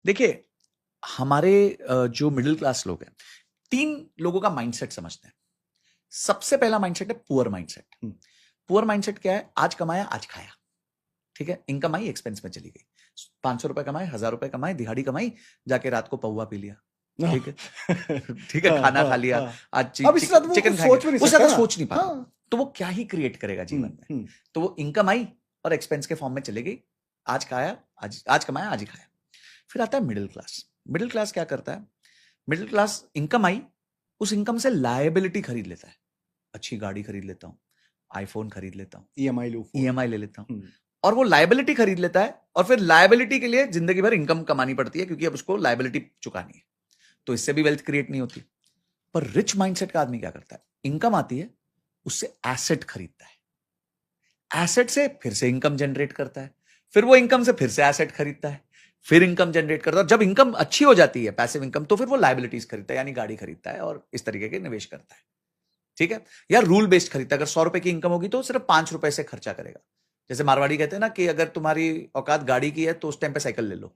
देखिए, हमारे जो मिडिल क्लास लोग हैं, 3 लोगों का माइंडसेट समझते हैं। सबसे पहला माइंडसेट है पुअर माइंडसेट। पुअर माइंडसेट क्या है? आज कमाया, आज खाया। ठीक है? इनकम आई, एक्सपेंस में चली गई। 500 रुपए कमाए, 1000 रुपए कमाए, दिहाड़ी कमाई, जाके रात को पौवा पी लिया। ठीक है? ठीक है, खाना खा लिया, आज अब इससे ज्यादा वो चिकन कुछ खा सोच भी गया, नहीं उससे सकता ज्यादा ना। सोच नहीं पाता। हाँ। तो वो क्या ही क्रिएट करेगा जीवन में? तो वो इनकम आई और एक्सपेंस के फॉर्म में चली गई। आज खाया, आज कमाया, आज ही खाया। फिर आता है मिडिल क्लास। मिडिल क्लास क्या करता है? मिडिल क्लास इनकम आई, उस इनकम से लायबिलिटी खरीद लेता है। अच्छी गाड़ी खरीद लेता हूं, आईफोन खरीद लेता हूं, ईएमआई लो, ईएमआई ले लेता हूं, और वो लायबिलिटी खरीद लेता है, और फिर लायबिलिटी के लिए जिंदगी भर इनकम कमानी पड़ती है, क्योंकि अब उसको लायबिलिटी चुकानी है। तो इससे भी वेल्थ क्रिएट नहीं होती। पर रिच माइंडसेट का आदमी क्या करता है? इनकम आती है, उससे एसेट खरीदता है, एसेट से फिर से इनकम जनरेट करता है, फिर वो इनकम से फिर से एसेट खरीदता है, फिर इनकम जनरेट करता है। जब इनकम अच्छी हो जाती है, पैसिव इनकम, तो फिर वो लायबिलिटीज खरीदता है, यानी गाड़ी खरीदता है और इस तरीके के निवेश करता है। ठीक है? या रूल बेस्ड खरीदता है। अगर 100 रुपए की इनकम होगी तो सिर्फ 5 रुपए से खर्चा करेगा। जैसे मारवाड़ी कहते हैं ना कि अगर तुम्हारी औकात गाड़ी की है तो उस टाइम पे साइकिल ले लो।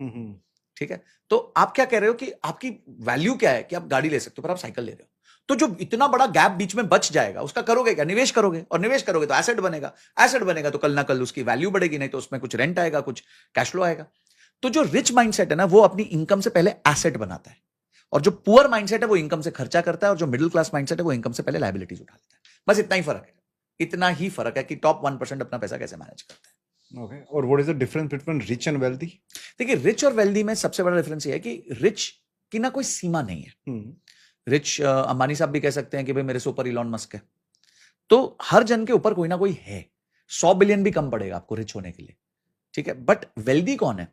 ठीक है? तो आप क्या कह रहे हो कि आपकी वैल्यू क्या है कि आप गाड़ी ले सकते हो, पर आप साइकिल ले रहे हो। तो जो इतना बड़ा गैप बीच में बच जाएगा, उसका करोगे क्या? निवेश करोगे, और निवेश करोगे तो एसेट बनेगा। एसेट बनेगा तो कल ना कल उसकी वैल्यू बढ़ेगी, नहीं तो उसमें कुछ रेंट आएगा, कुछ कैश फ्लो आएगा। तो जो रिच माइंडसेट है ना, वो अपनी इनकम से पहले एसेट बनाता है, और जो पुअर माइंडसेट है वो इनकम से खर्चा करता है, और जो मिडिल क्लास माइंडसेट है वो इनकम से पहले लायबिलिटीज उठा लेता है। बस इतना ही फर्क है। इतना ही फर्क है कि टॉप 1% अपना पैसा कैसे मैनेज करता है। ओके, और what is the difference between rich and wealthy? देखिए, रिच और वेल्दी में सबसे बड़ा डिफरेंस ये है कि रिच की ना कोई सीमा नहीं है। रिच अंबानी साहब भी कह सकते हैं कि भाई मेरे से ऊपर इलॉन मस्क है। तो हर जन के ऊपर कोई ना कोई है। 100 बिलियन भी कम पड़ेगा आपको रिच होने के लिए। ठीक है? बट वेल्दी कौन है?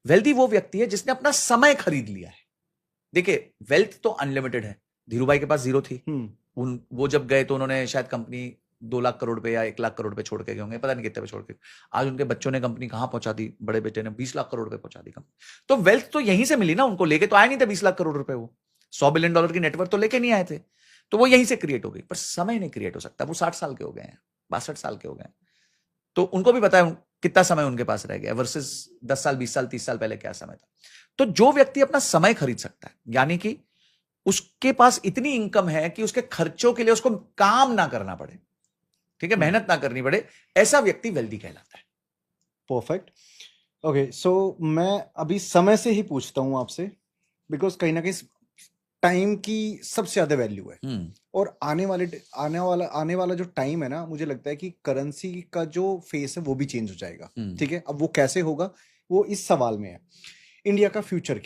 वेल्दी वो व्यक्ति है जिसने अपना समय खरीद लिया है। देखिए, वेल्थ तो अनलिमिटेड है। धीरू भाई के पास जीरो थी। वो जब गए तो उन्होंने शायद कंपनी 2 लाख करोड़ पे या 1 लाख करोड़ पे छोड़ के गए होंगे, पता नहीं कितने पे छोड़ के। आज उनके बच्चों ने कंपनी कहां पहुंचा दी, बड़े बेटे ने 20 लाख करोड़ पे पहुंचा दी कंपनी। तो वेल्थ तो यहीं से मिली ना उनको, लेके तो आए नहीं थे 20 लाख करोड़ रुपए। वो $100 बिलियन की नेटवर्क तो लेके नहीं आए थे। तो वो यहीं से क्रिएट हो गई। पर समय नहीं क्रिएट हो सकता। वो 60 साल के हो गए हैं, 62 साल के हो गए हैं। तो उनको भी पता है कितना समय उनके पास रह गया वर्सेस 10 साल, 20 साल, 30 साल पहले क्या समय था। तो जो व्यक्ति अपना समय खरीद सकता है, यानी कि उसके पास इतनी इनकम है कि उसके खर्चों के लिए उसको काम ना करना पड़े, ठीक है, मेहनत ना करनी पड़े, ऐसा व्यक्ति वेल्दी कहलाता है। परफेक्ट। ओके, सो मैं अभी समय से ही पूछता हूं आपसे, बिकॉज कहीं ना कहीं टाइम की सबसे ज्यादा वैल्यू है। और आने वाला जो टाइम है ना, मुझे लगता है कि करेंसी का जो फेस है वो भी चेंज हो जाएगा। ठीक है, अब वो कैसे होगा वो इस सवाल में है। इंडिया का फ्यूचर क्या